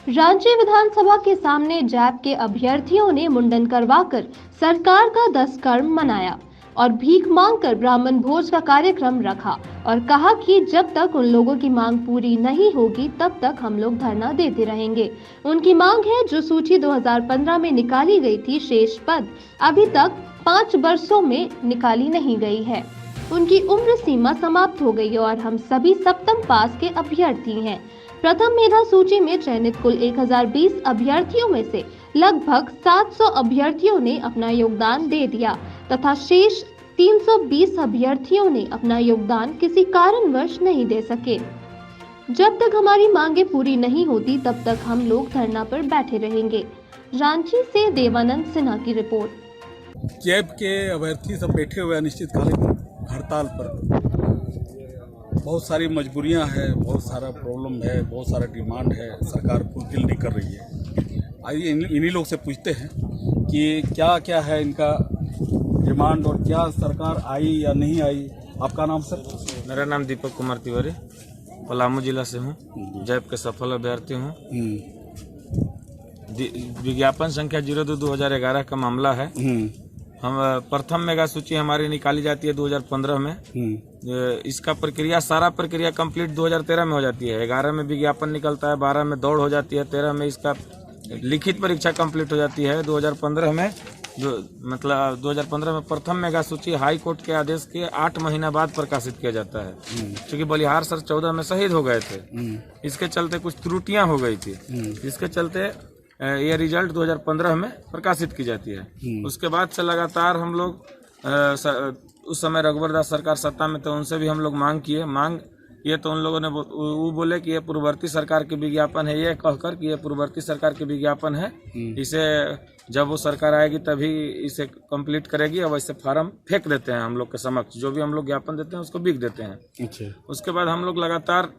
रांची विधानसभा के सामने जैप के अभ्यर्थियों ने मुंडन करवाकर सरकार का 10 कर्म मनाया और भीख मांगकर ब्राह्मण भोज का कार्यक्रम रखा और कहा कि जब तक उन लोगों की मांग पूरी नहीं होगी तब तक हम लोग धरना देते रहेंगे। उनकी मांग है जो सूची 2015 में निकाली गई थी, शेष पद अभी तक 5 वर्षों में निकाली नहीं गई है। उनकी उम्र सीमा समाप्त हो गई और हम सभी सप्तम पास के अभ्यर्थी हैं। प्रथम मेधा सूची में चयनित कुल 1020 अभ्यर्थियों में से लगभग 700 अभ्यर्थियों ने अपना योगदान दे दिया तथा शेष 320 अभ्यर्थियों ने अपना योगदान किसी कारणवश नहीं दे सके। जब तक हमारी मांगे पूरी नहीं होती तब तक हम लोग धरना पर बैठे रहेंगे। रांची से देवानंद सिन्हा की रिपोर्ट। जैप के अभ्यर्थी सब बैठे हुए अनिश्चितकालीन हड़ताल पर। बहुत सारी मजबूरियां हैं, बहुत सारा प्रॉब्लम है, बहुत सारा डिमांड है, सरकार फुलफिल नहीं कर रही है। आइए इन्हीं लोग से पूछते हैं कि क्या क्या है इनका डिमांड और क्या सरकार आई या नहीं आई। आपका नाम सर? मेरा नाम दीपक कुमार तिवारी, पलामू जिला से हूँ, जैप के सफल अभ्यर्थी हूँ। विज्ञापन संख्या 02/2011 का मामला है। हम प्रथम मेगा सूची हमारी निकाली जाती है 2015 में। इसका प्रक्रिया सारा प्रक्रिया कंप्लीट 2013 में हो जाती है। 11 में विज्ञापन निकलता है, 12 में दौड़ हो जाती है, 13 में इसका लिखित परीक्षा कंप्लीट हो जाती है। 2015 में मतलब 2015 में प्रथम मेगा सूची हाई कोर्ट के आदेश के 8 महीना बाद प्रकाशित किया जाता है, क्योंकि बलिहार सर 14 में शहीद हो गए थे। इसके चलते कुछ त्रुटियां हो गई थी, जिसके चलते ये रिजल्ट 2015 में प्रकाशित की जाती है। उसके बाद से लगातार हम लोग उस समय रघुवर दास सरकार सत्ता में तो उनसे भी हम लोग मांग किए तो उन लोगों ने वो बोले कि ये पूर्ववर्ती सरकार के विज्ञापन है, ये कहकर कि ये पूर्ववर्ती सरकार के विज्ञापन है, इसे जब वो सरकार आएगी तभी इसे कंप्लीट करेगी। और वैसे फार्म फेंक देते हैं हम लोग के समक्ष, जो भी हम लोग ज्ञापन देते हैं उसको बिक देते हैं। अच्छा। उसके बाद हम लोग लगातार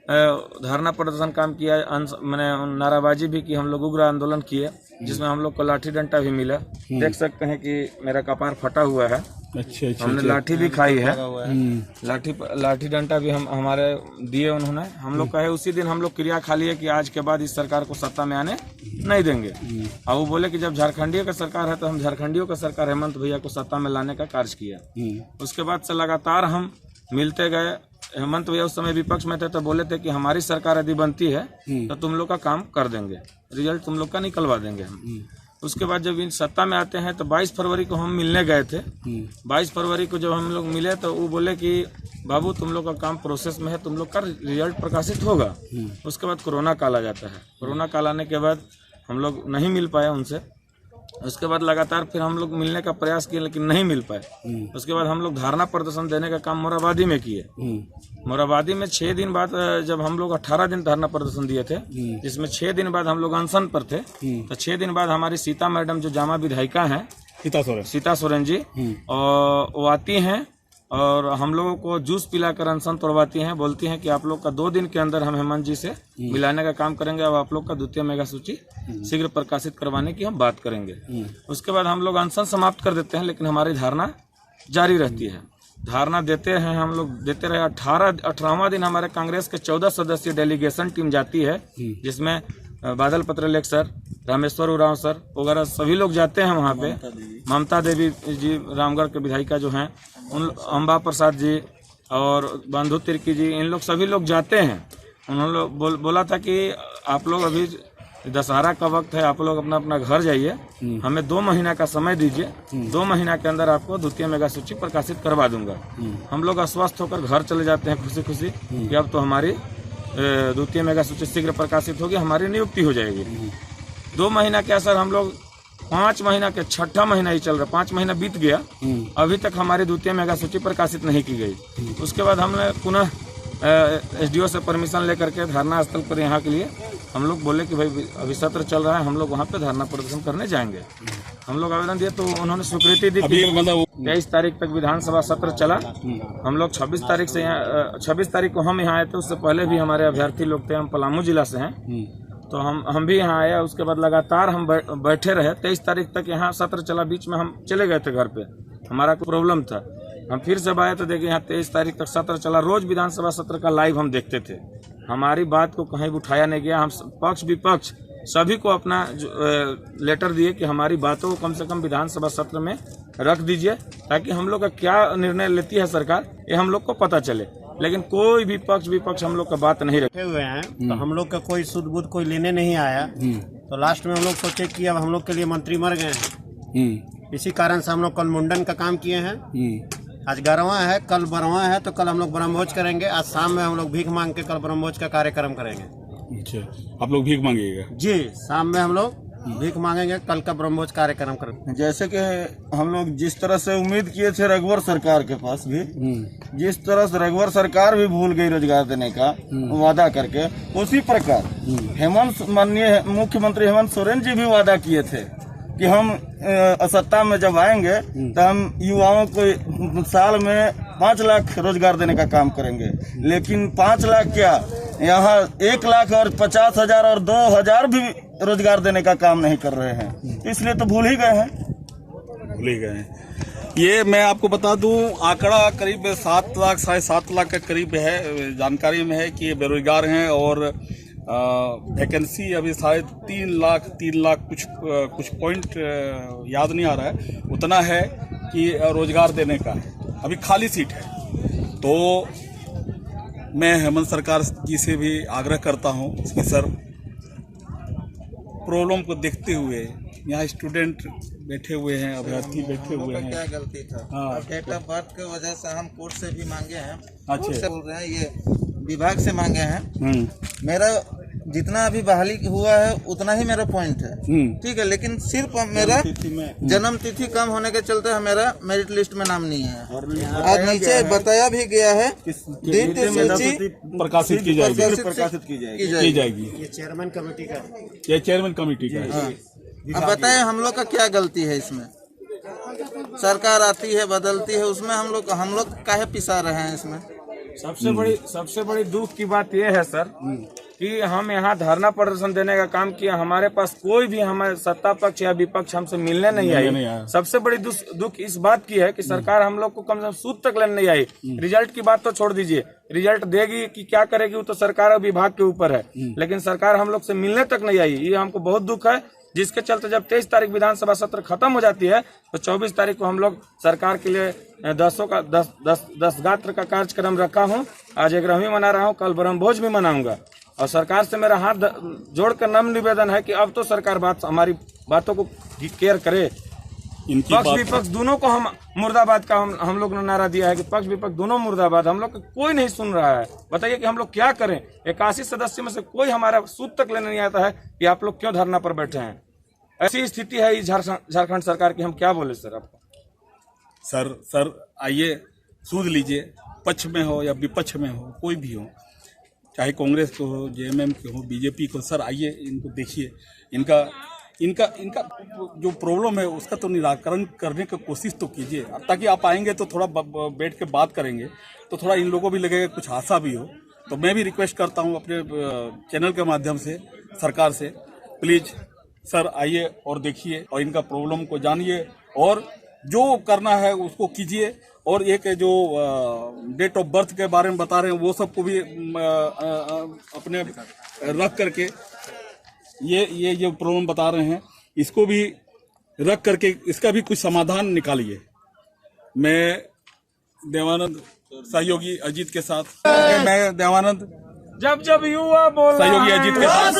धरना प्रदर्शन काम किया, मैंने नाराबाजी भी की, हम लोग उग्र आंदोलन किए, जिसमें हम लोग को लाठी डंडा भी मिला। देख सकते हैं कि मेरा कपार फटा हुआ है। अच्छा। हमने लाठी भी खाई है, लाठी डंडा भी हमारे दिए उन्होंने। हम लोग कहे उसी दिन हम लोग क्रिया खा लिए कि आज के बाद इस सरकार को सत्ता में आने नहीं देंगे। और वो बोले कि जब झारखंडियों का सरकार है तो हम झारखंडियों का सरकार हेमंत भैया को सत्ता में लाने का कार्य किया। उसके बाद से लगातार हम मिलते गए। हेमंत भैया उस समय विपक्ष में थे तो बोले थे कि हमारी सरकार यदि बनती है तो तुम लोग का काम कर देंगे, रिजल्ट तुम लोग का निकलवा देंगे हम। उसके बाद जब इन सत्ता में आते हैं तो 22 फरवरी को हम मिलने गए थे। 22 फरवरी को जब हम लोग मिले तो वो बोले कि बाबू तुम लोग का काम प्रोसेस में है, तुम लोग का रिजल्ट प्रकाशित होगा। उसके बाद कोरोना काल आ जाता है। कोरोना काल आने के बाद हम लोग नहीं मिल पाए उनसे। उसके बाद लगातार फिर हम लोग मिलने का प्रयास किए लेकिन नहीं मिल पाए। उसके बाद हम लोग धारणा प्रदर्शन देने का काम मोराबादी में किए। मोराबादी में 6 दिन बाद जब हम लोग 18 दिन धारणा प्रदर्शन दिए थे, जिसमें 6 दिन बाद हम लोग अनशन पर थे, तो 6 दिन बाद हमारी सीता मैडम जो जामा विधायिका हैं, सीता सोरेन जी, और वो आती हैं और हम लोगों को जूस पिलाकर अनशन तोड़वाती हैं। बोलती हैं कि आप लोग का 2 दिन के अंदर हम हेमंत जी से मिलाने का काम करेंगे और आप लोग का द्वितीय मेगा सूची शीघ्र प्रकाशित करवाने की हम बात करेंगे। उसके बाद हम लोग अनशन समाप्त कर देते हैं, लेकिन हमारी धारणा जारी रहती है। धारणा देते हैं हम लोग, देते रहे। 18वां दिन हमारे कांग्रेस के 14 सदस्यीय डेलीगेशन टीम जाती है, जिसमें बादल पत्रलेख सर, रामेश्वर उरांव सर वगैरह सभी लोग जाते हैं वहाँ पे। ममता देवी जी रामगढ़ के विधायिका जो हैं, उन अम्बा प्रसाद जी और बंधु तिर्की जी, इन लोग सभी लोग जाते हैं। उन्होंने लोग बोला था कि आप लोग अभी दशहरा का वक्त है, आप लोग अपना अपना घर जाइए, हमें 2 महीना का समय दीजिए, 2 महीना के अंदर आपको द्वितीय मेगा सूची प्रकाशित करवा दूंगा। हम लोग अस्वस्थ होकर घर चले जाते हैं खुशी खुशी कि अब तो हमारी द्वितीय मेगा सूची शीघ्र प्रकाशित होगी, हमारी नियुक्ति हो जाएगी। 2 महीना के असर हम लोग 5 महीना के 6ठा महीना ही चल रहा, 5 महीना बीत गया, अभी तक हमारी द्वितीय मेगा सूची प्रकाशित नहीं की गई। उसके बाद हमने पुनः एसडीओ से परमिशन लेकर के धरना स्थल पर यहाँ के लिए हम लोग बोले कि भाई अभी सत्र चल रहा है, हम लोग वहाँ पे धरना प्रदर्शन करने जाएंगे। हम लोग आवेदन दिए तो उन्होंने स्वीकृति दी। 23 तारीख तक विधानसभा सत्र चला। हम लोग 26 तारीख से यहाँ 26 तारीख को हम यहाँ आए थे। उससे पहले भी हमारे अभ्यर्थी लोग थे, हम पलामू जिला से हैं, तो हम भी यहाँ आए। उसके बाद लगातार हम बैठे रहे। 23 तारीख तक यहाँ सत्र चला, बीच में हम चले गए थे घर पे, हमारा कोई प्रॉब्लम था। हम फिर जब आए तो देखिए यहाँ 23 तारीख तक सत्र चला। रोज विधानसभा सत्र का लाइव हम देखते थे। हमारी बात को कहीं उठाया नहीं गया। हम पक्ष विपक्ष सभी को अपना लेटर दिए कि हमारी बातों को कम से कम विधानसभा सत्र में रख दीजिए, ताकि हम लोग का क्या निर्णय लेती है सरकार ये हम लोग को पता चले। लेकिन कोई भी पक्ष विपक्ष हम लोग का बात नहीं रखे हुए हैं, तो हम लोग का कोई सुध बुध कोई लेने नहीं आया। तो लास्ट में हम लोग सोचे कि अब हम लोग के लिए मंत्री मर गए हैं, इसी कारण से हम लोग कल मुंडन का काम किए हैं। आज 11वां है, कल 12वां है, तो कल हम लोग ब्रह्मभोज करेंगे। आज शाम में हम लोग भीख मांग के कल ब्रह्मभोज का कार्यक्रम करेंगे। अच्छा, आप लोग भीख मांगिएगा? जी, शाम में हम लोग भीख मांगेंगे, कल का ब्रह्मभोज कार्यक्रम करेंगे। जैसे कि हम लोग जिस तरह से उम्मीद किए थे रघुवर सरकार के पास भी, जिस तरह से रघुवर सरकार भी भूल गई रोजगार देने का वादा करके, उसी प्रकार माननीय मुख्यमंत्री हेमंत सोरेन जी भी वादा किए थे कि हम सत्ता में जब आएंगे तो हम युवाओं को साल में 5 लाख रोजगार देने का काम करेंगे। लेकिन 5 लाख क्या, यहाँ 1 लाख और 50,000 और 2,000 भी रोजगार देने का काम नहीं कर रहे हैं, इसलिए तो भूल ही गए हैं। ये मैं आपको बता दूं, आंकड़ा करीब 7 लाख 7.5 लाख के करीब है। जानकारी में है कि ये बेरोजगार हैं और वैकेंसी अभी शायद 3 लाख कुछ पॉइंट याद नहीं आ रहा है, उतना है कि रोजगार देने का है, अभी खाली सीट है। तो मैं हेमंत सरकार जी से भी आग्रह करता हूं कि सर, प्रॉब्लम को देखते हुए यहाँ स्टूडेंट बैठे हुए हैं, अभ्यर्थी बैठे हुए हैं। क्या गलती था? हाँ, डेट ऑफ बर्थ की वजह से हम कोर्ट से भी मांगे हैं। अच्छा, से बोल रहे हैं, ये विभाग से मांगे हैं। मेरा जितना अभी बहाली हुआ है उतना ही मेरा पॉइंट है, ठीक है, लेकिन सिर्फ मेरा जन्म तिथि कम होने के चलते है मेरा मेरिट लिस्ट में नाम नहीं है। आज नीचे बताया भी गया है, प्रकाशित की जाएगी। ये चेयरमैन कमेटी का है। अब बताएं हम लोग का क्या गलती है इसमें? सरकार आती है बदलती है, उसमें हम लोग काहे पिसा रहे हैं इसमें? सबसे बड़ी दुख की बात यह है सर कि हम यहाँ धरना प्रदर्शन देने का काम किया, हमारे पास कोई भी हमारे सत्ता पक्ष या विपक्ष हमसे मिलने नहीं आई। सबसे बड़ी दुख इस बात की है कि सरकार हम लोग को कम से कम सूद तक लेने नहीं आई। रिजल्ट की बात तो छोड़ दीजिए, रिजल्ट देगी कि क्या करेगी वो तो सरकार और विभाग के ऊपर है, लेकिन सरकार हम लोग से मिलने तक नहीं आई। ये हमको बहुत दुख है, जिसके चलते जब 23 तारीख विधानसभा सत्र खत्म हो जाती है तो 24 तारीख को हम लोग सरकार के लिए 10 गात्र का कार्यक्रम रखा हूँ। आज 11वीं मना रहा हूँ, कल ब्रह्मभोज भी मनाऊंगा। और सरकार से मेरा हाथ जोड़कर नम्र निवेदन है कि अब तो सरकार हमारी बातों को केयर करे। पक्ष विपक्ष दोनों को हम मुर्दाबाद का हम लोग ने नारा दिया है कि पक्ष विपक्ष दोनों मुर्दाबाद। हम लोग कोई नहीं सुन रहा है। बताइए कि हम लोग क्या करें? 81 सदस्य में से कोई हमारा सूद तक लेने नहीं आता है कि आप लोग क्यों धरना पर बैठे हैं। ऐसी स्थिति है इस झारखंड सरकार की, हम क्या बोले सर आपको? सर आइए, सूद लीजिए, पक्ष में हो या विपक्ष में हो, कोई भी हो, चाहे कांग्रेस को हो, जेएमएम के हो, बीजेपी को, सर आइए, इनको देखिए, इनका जो प्रॉब्लम है उसका तो निराकरण करने की कोशिश तो कीजिए, ताकि आप आएंगे तो थोड़ा बैठ के बात करेंगे तो थोड़ा इन लोगों भी लगेगा, कुछ आशा भी हो। तो मैं भी रिक्वेस्ट करता हूं अपने चैनल के माध्यम से सरकार से, प्लीज सर आइए और देखिए और इनका प्रॉब्लम को जानिए और जो करना है उसको कीजिए। और एक जो डेट ऑफ बर्थ के बारे में बता रहे हैं वो सबको भी अपने रख करके ये जो प्रॉब्लम बता रहे हैं इसको भी रख करके इसका भी कुछ समाधान निकालिए। मैं देवानंद सहयोगी अजीत के साथ, मैं देवानंद जब युवा बोल सहयोगी अजीत के साथ